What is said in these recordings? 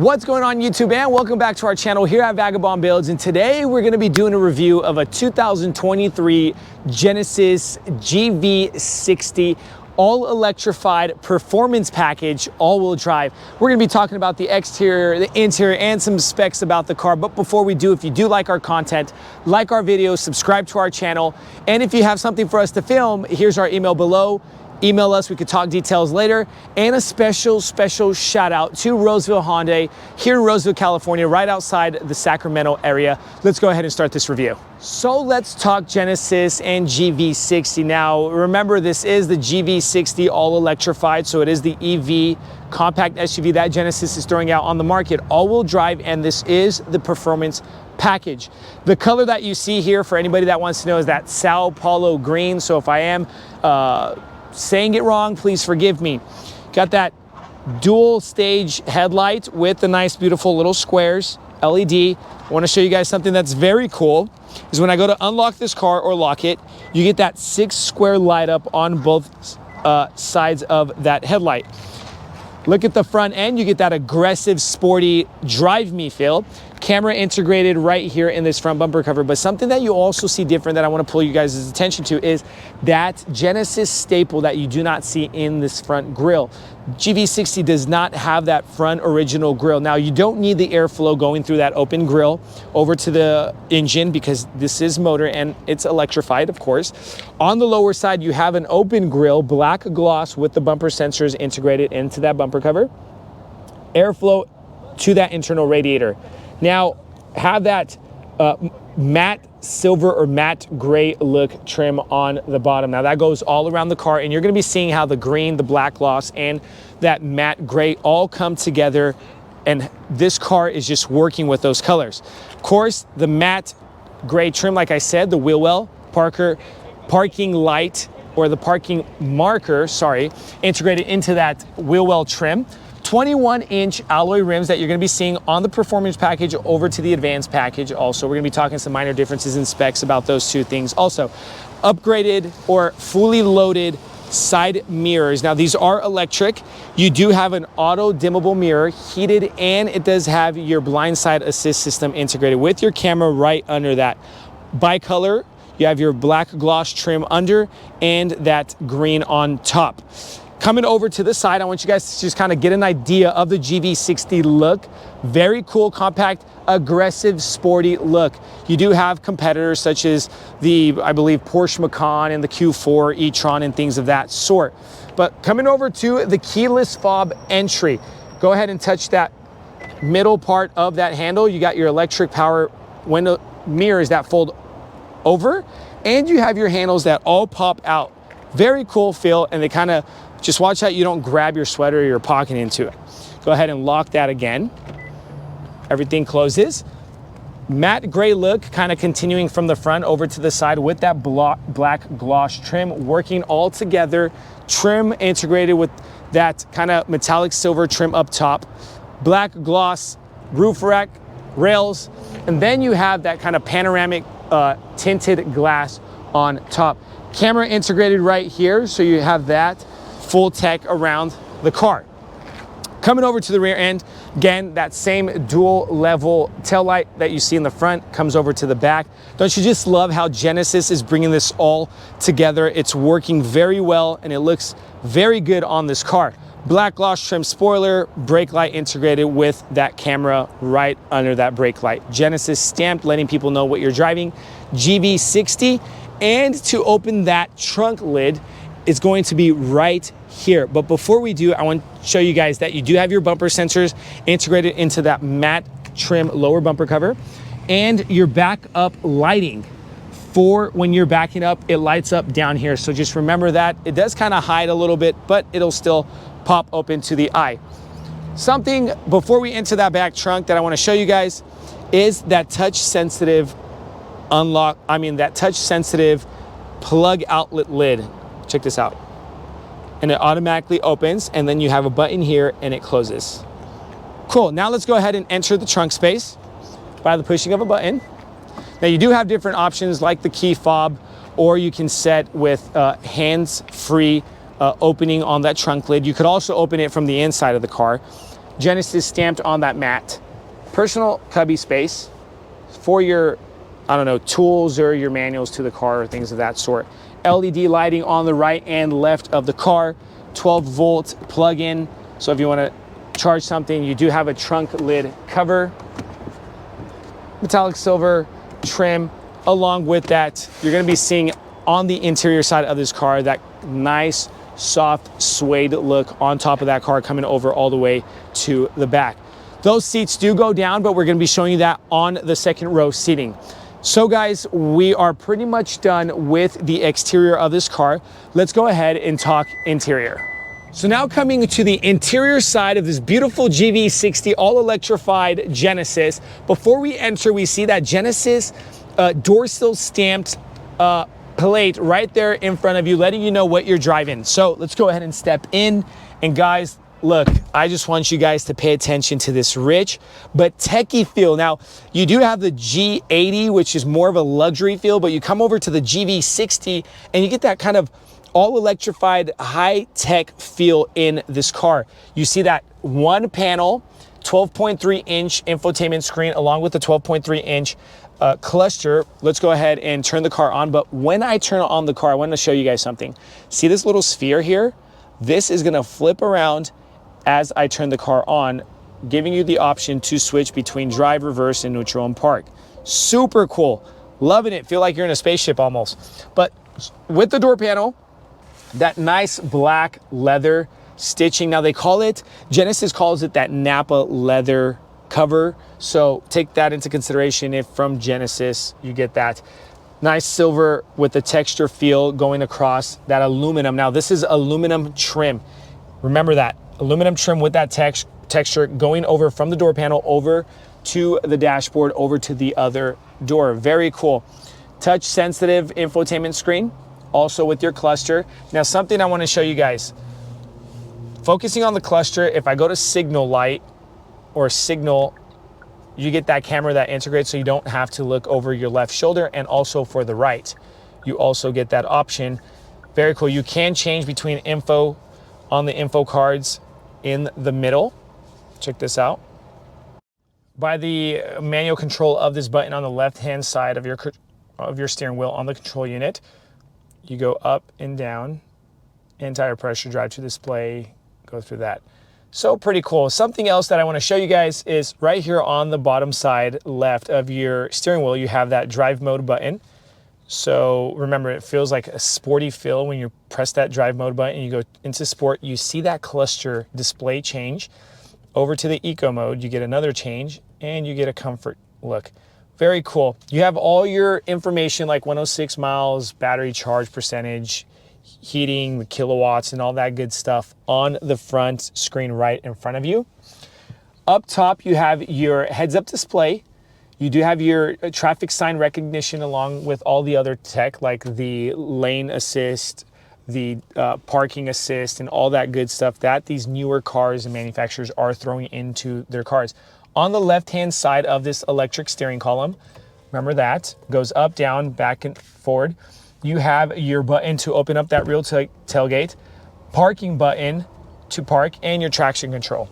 What's going on YouTube, and welcome back to our channel here at Vagabond Builds. And today we're going to be doing a review of a 2023 Genesis GV60 all electrified performance package, all-wheel drive. We're going to be talking about the exterior, the interior, and some specs about the car. But before we do, if you do like our content, like our videos, subscribe to our channel, and if you have something for us to film, here's our email below. Email us, we could talk details later. And a special shout out to Roseville Hyundai here in Roseville, California, right outside the Sacramento area. Let's go ahead and start this review. So let's talk Genesis and GV60. Now, remember, this is the GV60 all electrified, so it is the EV compact SUV that Genesis is throwing out on the market, all-wheel drive, and this is the performance package. The color that you see here, for anybody that wants to know, is that Sao Paulo green. So if I am saying it wrong, please forgive me. Got that dual stage headlight with the nice beautiful little squares LED. I want to show you guys something that's very cool, is when I go to unlock this car or lock it, you get that 6 square light up on both sides of that headlight. Look at the front end, you get that aggressive, sporty drive me feel. Camera integrated right here in this front bumper cover. But something that you also see different that I want to pull you guys' attention to is that Genesis staple that you do not see in this front grille. GV60 does not have that front original grille. Now, you don't need the airflow going through that open grille over to the engine because this is motor and it's electrified, of course. On the lower side, you have an open grille, black gloss with the bumper sensors integrated into that bumper cover. Airflow to that internal radiator. Now, have that matte silver or matte gray look trim on the bottom. Now, that goes all around the car, and you're going to be seeing how the green, the black gloss, and that matte gray all come together, and this car is just working with those colors. Of course, the matte gray trim, like I said, the wheel well, parking light, or the parking marker, integrated into that wheel well trim. 21-inch alloy rims that you're going to be seeing on the performance package over to the advanced package. Also, we're going to be talking some minor differences in specs about those two things. Also, upgraded or fully loaded side mirrors. Now, these are electric. You do have an auto dimmable mirror, heated, and it does have your blind side assist system integrated with your camera right under that. Bicolor, you have your black gloss trim under and that green on top. Coming over to the side, I want you guys to just kind of get an idea of the GV60 look. Very cool, compact, aggressive, sporty look. You do have competitors such as the, I believe, Porsche Macan and the Q4 e-tron and things of that sort. But coming over to the keyless fob entry, go ahead and touch that middle part of that handle. You got your electric power window mirrors that fold over, and you have your handles that all pop out. Very cool feel, and they kind of just watch out you don't grab your sweater or your pocket into it. Go ahead and lock that again. Everything closes. Matte gray look, kind of continuing from the front over to the side with that black gloss trim, working all together. Trim integrated with that kind of metallic silver trim up top. Black gloss roof rack, rails, and then you have that kind of panoramic tinted glass on top. Camera integrated right here, so you have that full tech around the car. Coming over to the rear end, again, that same dual level taillight that you see in the front comes over to the back. Don't you just love how Genesis is bringing this all together? It's working very well, and it looks very good on this car. Black gloss trim spoiler, brake light integrated with that camera right under that brake light. Genesis stamped, letting people know what you're driving. GV60, and to open that trunk lid, it's going to be right here. But before we do, I want to show you guys that you do have your bumper sensors integrated into that matte trim lower bumper cover, and your backup lighting. For when you're backing up, it lights up down here. So just remember that. It does kind of hide a little bit, but it'll still pop open to the eye. Something before we enter that back trunk that I want to show you guys is that touch sensitive plug outlet lid. Check this out. And it automatically opens, and then you have a button here and it closes. Cool. Now let's go ahead and enter the trunk space by the pushing of a button. Now you do have different options like the key fob, or you can set with hands-free opening on that trunk lid. You could also open it from the inside of the car. Genesis stamped on that mat. Personal cubby space for your, I don't know, tools or your manuals to the car or things of that sort. LED lighting on the right and left of the car, 12-volt plug-in. So if you want to charge something, you do have a trunk lid cover, metallic silver trim. Along with that, you're going to be seeing on the interior side of this car that nice, soft, suede look on top of that car coming over all the way to the back. Those seats do go down, but we're going to be showing you that on the second row seating. So guys, we are pretty much done with the exterior of this car. Let's go ahead and talk interior. So now coming to the interior side of this beautiful GV60 all electrified Genesis. Before we enter, we see that Genesis door sill stamped plate right there in front of you, letting you know what you're driving. So let's go ahead and step in. And guys, look, I just want you guys to pay attention to this rich but techie feel. Now, you do have the G80, which is more of a luxury feel, but you come over to the GV60 and you get that kind of all electrified high-tech feel in this car. You see that one panel, 12.3-inch infotainment screen along with the 12.3-inch cluster. Let's go ahead and turn the car on. But when I turn on the car, I want to show you guys something. See this little sphere here? This is going to flip around as I turn the car on, giving you the option to switch between drive, reverse, and neutral and park. Super cool. Loving it. Feel like you're in a spaceship almost. But with the door panel, that nice black leather stitching. Now they call it, Genesis calls it that Napa leather cover. So take that into consideration if from Genesis you get that. Nice silver with the texture feel going across that aluminum. Now this is aluminum trim. Remember that. Aluminum trim with that texture going over from the door panel over to the dashboard, over to the other door. Very cool. Touch sensitive infotainment screen, also with your cluster. Now something I want to show you guys. Focusing on the cluster, if I go to signal light or signal, you get that camera that integrates so you don't have to look over your left shoulder, and also for the right, you also get that option. Very cool. You can change between info on the info cards in the middle. Check this out. By the manual control of this button on the left-hand side of your steering wheel on the control unit, you go up and down, entire pressure, drive to display, go through that. So pretty cool. Something else that I want to show you guys is right here on the bottom side left of your steering wheel, you have that drive mode button. So remember, it feels like a sporty feel when you press that drive mode button and you go into sport. You see that cluster display change. Over to the eco mode, you get another change and you get a comfort look. Very cool. You have all your information like 106 miles, battery charge percentage, heating, the kilowatts, and all that good stuff on the front screen right in front of you. Up top, you have your heads-up display. You do have your traffic sign recognition along with all the other tech like the lane assist, the parking assist, and all that good stuff that these newer cars and manufacturers are throwing into their cars. On the left-hand side of this electric steering column, remember that, goes up, down, back, and forward. You have your button to open up that real tailgate, parking button to park, and your traction control.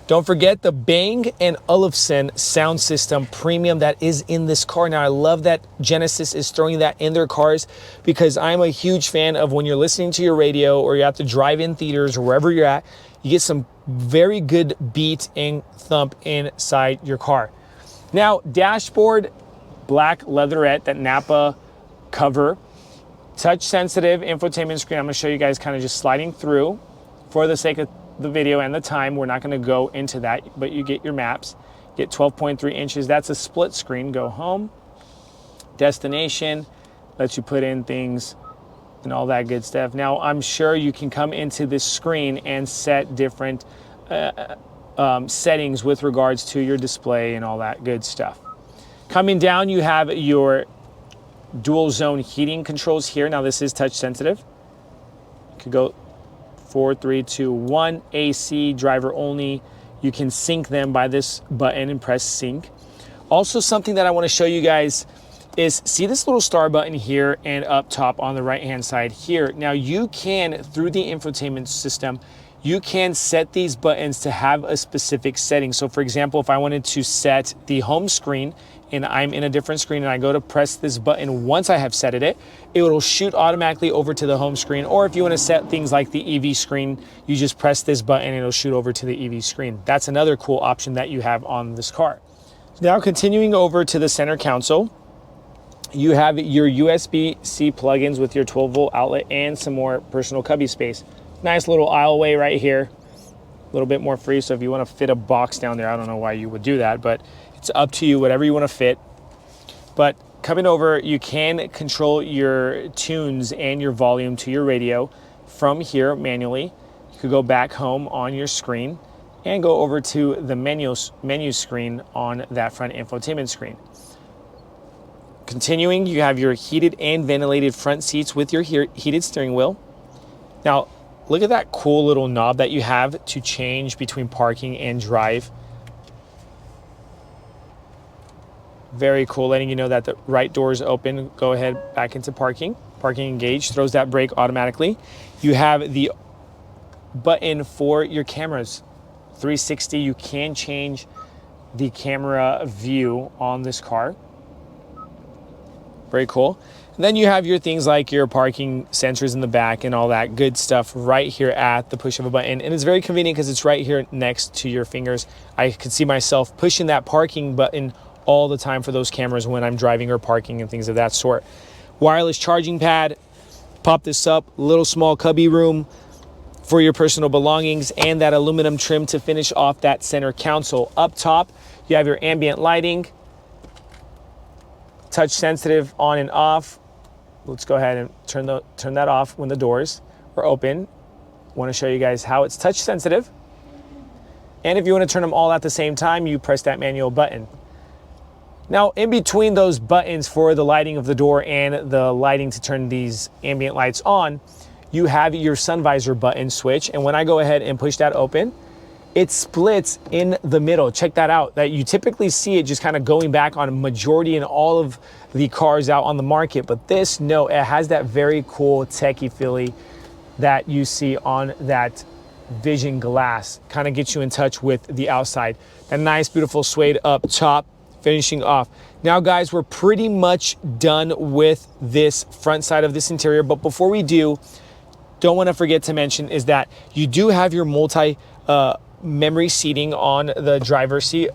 Don't forget the Bang & Olufsen sound system premium that is in this car. Now, I love that Genesis is throwing that in their cars because I'm a huge fan of when you're listening to your radio or you're at the drive-in theaters or wherever you're at, you get some very good beat and thump inside your car. Now, dashboard, black leatherette, that Napa cover, touch sensitive infotainment screen. I'm going to show you guys kind of just sliding through for the sake of the video and the time. We're not going to go into that, but you get your maps, get 12.3 inches. That's a split screen. Go home, destination, lets you put in things and all that good stuff. Now, I'm sure you can come into this screen and set different settings with regards to your display and all that good stuff. Coming down, you have your dual zone heating controls here. Now, this is touch sensitive. You could go 4, 3, 2, 1, AC, driver only. You can sync them by this button and press sync. Also, something that I want to show you guys is, see this little star button here and up top on the right hand side here. Now you can, through the infotainment system, you can set these buttons to have a specific setting. So for example, if I wanted to set the home screen and I'm in a different screen and I go to press this button, once I have set it will shoot automatically over to the home screen. Or if you want to set things like the EV screen, you just press this button and it'll shoot over to the EV screen. That's another cool option that you have on this car. Now continuing over to the center console, you have your USB-C plugins with your 12-volt outlet and some more personal cubby space. Nice little aisleway right here, a little bit more free. So if you want to fit a box down there, I don't know why you would do that, but it's up to you, whatever you want to fit. But coming over, you can control your tunes and your volume to your radio from here manually. You could go back home on your screen and go over to the menu screen on that front infotainment screen. Continuing, you have your heated and ventilated front seats with your heated steering wheel. Now, look at that cool little knob that you have to change between parking and drive. Very cool, letting you know that the right door is open. Go ahead back into parking. Parking engaged, throws that brake automatically. You have the button for your cameras. 360, you can change the camera view on this car. Very cool. And then you have your things like your parking sensors in the back and all that good stuff right here at the push of a button. And it's very convenient because it's right here next to your fingers. I can see myself pushing that parking button all the time for those cameras when I'm driving or parking and things of that sort. Wireless charging pad, pop this up, little small cubby room for your personal belongings, and that aluminum trim to finish off that center console. Up top, you have your ambient lighting, touch sensitive on and off. Let's go ahead and turn that off when the doors are open. Want to show you guys how it's touch sensitive. And if you want to turn them all at the same time, you press that manual button. Now, in between those buttons for the lighting of the door and the lighting to turn these ambient lights on, you have your sun visor button switch. And when I go ahead and push that open, it splits in the middle. Check that out. That you typically see it just kind of going back on a majority in all of the cars out on the market. But this, no, it has that very cool techie feeling that you see on that vision glass. Kind of gets you in touch with the outside. A nice, beautiful suede up top, finishing off. Now, guys, we're pretty much done with this front side of this interior. But before we do, don't want to forget to mention is that you do have your memory seating on the driver's seat,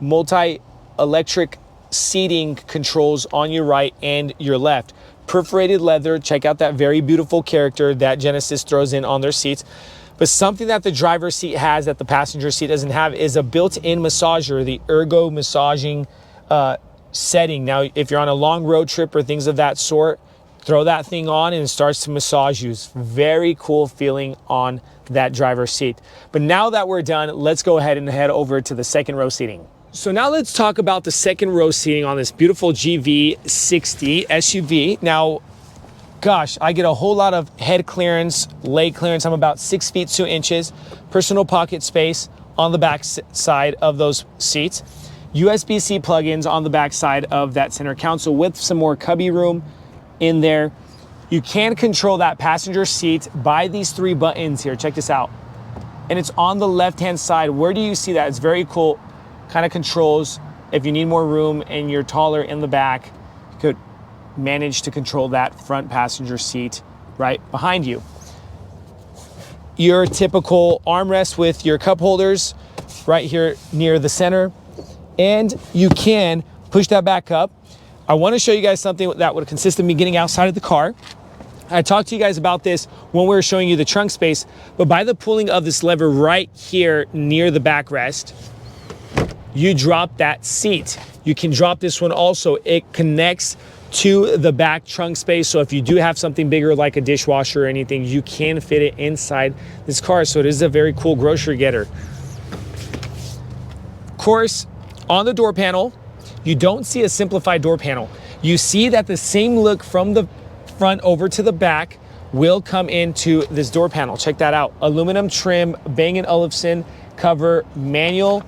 multi-electric seating controls on your right and your left. Perforated leather, check out that very beautiful character that Genesis throws in on their seats. But something that the driver's seat has that the passenger seat doesn't have is a built-in massager, the ergo massaging setting. Now, if you're on a long road trip or things of that sort, throw that thing on and it starts to massage you. It's very cool feeling on that driver's seat. But now that we're done, let's go ahead and head over to the second row seating. So now let's talk about the second row seating on this beautiful GV60 SUV. Now, gosh, I get a whole lot of head clearance, leg clearance. I'm about 6 feet 2 inches. Personal pocket space on the back side of those seats. USB-C plugins on the back side of that center console with some more cubby room in there. You can control that passenger seat by these 3 buttons here. Check this out. And it's on the left-hand side. Where do you see that? It's very cool. Kind of controls if you need more room and you're taller in the back, you could manage to control that front passenger seat right behind you. Your typical armrest with your cup holders right here near the center. And you can push that back up. I want to show you guys something that would consist of me getting outside of the car. I talked to you guys about this when we were showing you the trunk space, but by the pulling of this lever right here near the backrest, you drop that seat. You can drop this one also. It connects to the back trunk space, so if you do have something bigger like a dishwasher or anything, you can fit it inside this car. So it is a very cool grocery getter. Of course, on the door panel, you don't see a simplified door panel. You see that the same look from the front over to the back will come into this door panel. Check that out. Aluminum trim, Bang & Olufsen cover, manual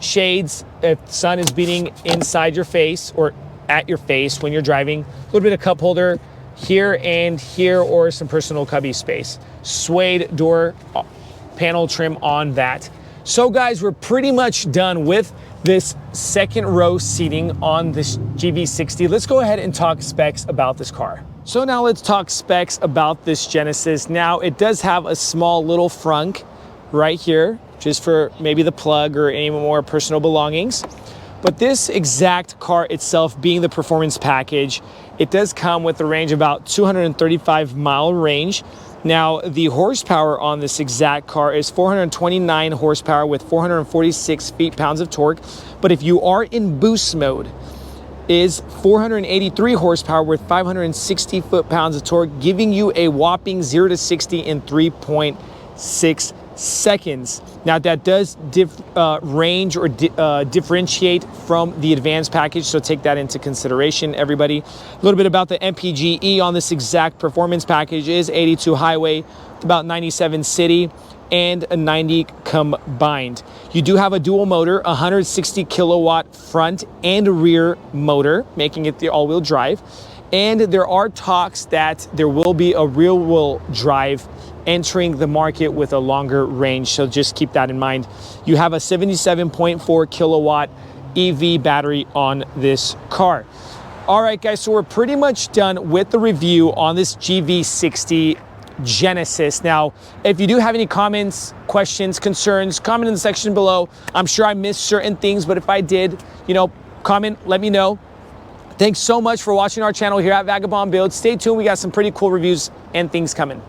shades if sun is beating inside your face or at your face when you're driving. A little bit of cup holder here and here, or some personal cubby space. suede door panel trim on that. So guys, we're pretty much done with this second row seating on this GV60. Let's go ahead and talk specs about this car. So now let's talk specs about this Genesis. Now it does have a small little frunk right here, just for maybe the plug or any more personal belongings. But this exact car itself, being the performance package, it does come with a range of about 235-mile range. Now, the horsepower on this exact car is 429 horsepower with 446 feet-pounds of torque. But if you are in boost mode, is 483 horsepower with 560 foot-pounds of torque, giving you a whopping 0 to 60 in 3.6 seconds. Now that does range or differentiate from the advanced package, so take that into consideration, everybody. A little bit about the MPGe on this exact performance package is 82 highway, about 97 city, and a 90 combined. You do have a dual motor, 160 kilowatt front and rear motor, making it the all-wheel drive. And there are talks that there will be a rear-wheel drive entering the market with a longer range, so just keep that in mind. You have a 77.4 kilowatt EV battery on this car. All right, guys, so we're pretty much done with the review on this GV60 Genesis. Now, if you do have any comments, questions, concerns, comment in the section below. I'm sure I missed certain things, but if I did, comment, let me know. Thanks so much for watching our channel here at Vagabond Builds. Stay tuned, we got some pretty cool reviews and things coming.